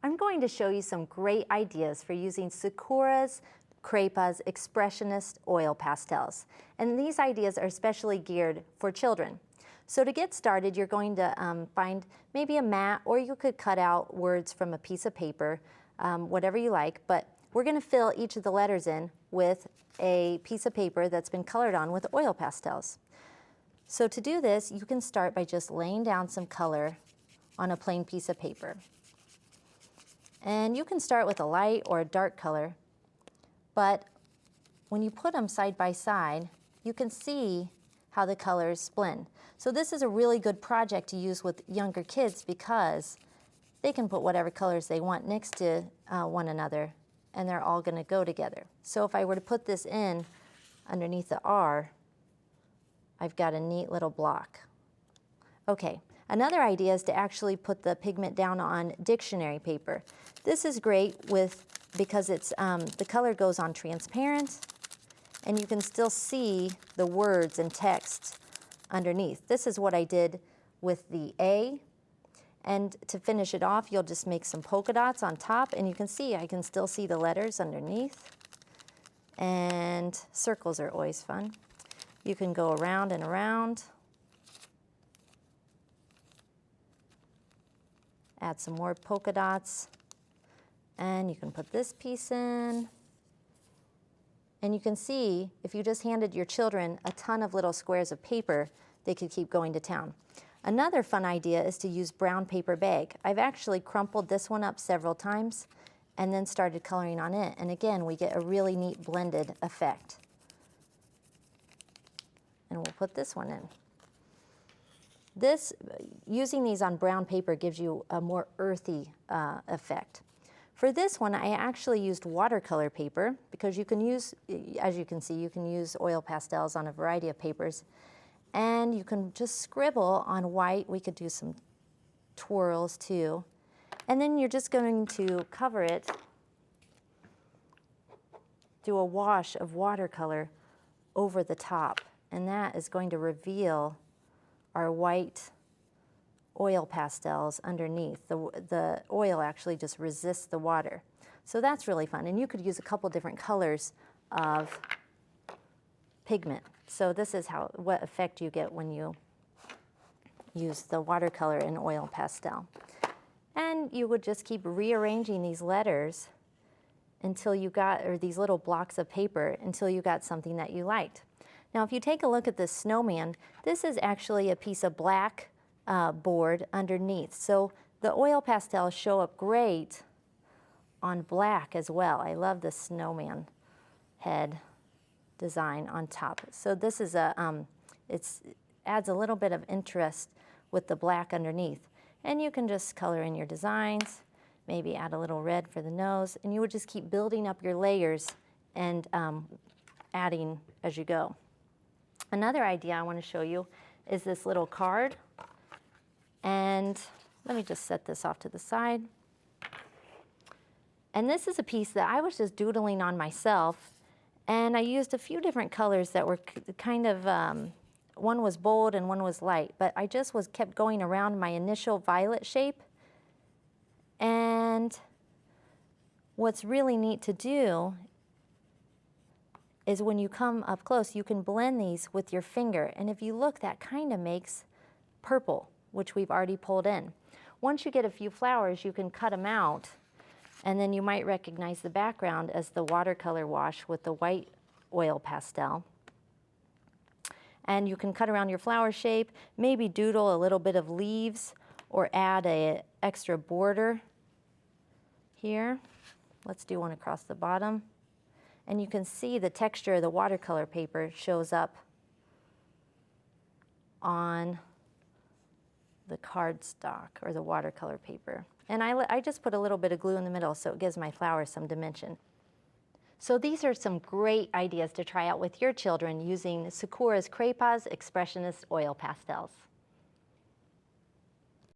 I'm going to show you some great ideas for using Sakura's Cray-Pas Expressionist oil pastels. And these ideas are especially geared for children. So to get started, you're going to find maybe a mat, or you could cut out words from a piece of paper, whatever you like, but we're going to fill each of the letters in with a piece of paper that's been colored on with oil pastels. So to do this, you can start by just laying down some color on a plain piece of paper. And you can start with a light or a dark color, but when you put them side by side, you can see how the colors blend. So this is a really good project to use with younger kids because they can put whatever colors they want next to one another, and they're all going to go together. So if I were to put this in underneath the R, I've got a neat little block. Okay, another idea is to actually put the pigment down on dictionary paper. This is great because it's the color goes on transparent, and you can still see the words and text underneath. This is what I did with the A. And to finish it off, you'll just make some polka dots on top, and you can see I can still see the letters underneath. And circles are always fun. You can go around and around. Add some more polka dots. And you can put this piece in. And you can see, if you just handed your children a ton of little squares of paper, they could keep going to town. Another fun idea is to use brown paper bag. I've actually crumpled this one up several times and then started coloring on it. And again, we get a really neat blended effect. And we'll put this one in. Using these on brown paper gives you a more earthy effect. For this one, I actually used watercolor paper because you can use, as you can see, you can use oil pastels on a variety of papers. And you can just scribble on white. We could do some twirls too. And then you're just going to cover it, do a wash of watercolor over the top. And that is going to reveal our white oil pastels underneath. The oil actually just resists the water. So that's really fun. And you could use a couple different colors of pigment. So this is what effect you get when you use the watercolor and oil pastel. And you would just keep rearranging these letters until you got, or these little blocks of paper, until you got something that you liked. Now if you take a look at this snowman, this is actually a piece of black board underneath. So the oil pastels show up great on black as well. I love the snowman head design on top. So this is it adds a little bit of interest with the black underneath. And you can just color in your designs, maybe add a little red for the nose, and you would just keep building up your layers and adding as you go. Another idea I want to show you is this little card. And let me just set this off to the side. And this is a piece that I was just doodling on myself. And I used a few different colors that were kind of, one was bold and one was light. But I just kept going around my initial violet shape. And what's really neat to do is when you come up close, you can blend these with your finger. And if you look, that kind of makes purple, which we've already pulled in. Once you get a few flowers, you can cut them out, and then you might recognize the background as the watercolor wash with the white oil pastel. And you can cut around your flower shape, maybe doodle a little bit of leaves, or add an extra border here. Let's do one across the bottom. And you can see the texture of the watercolor paper shows up on the cardstock or the watercolor paper. And I just put a little bit of glue in the middle so it gives my flowers some dimension. So these are some great ideas to try out with your children using Sakura's Cray-Pas Expressionist oil pastels.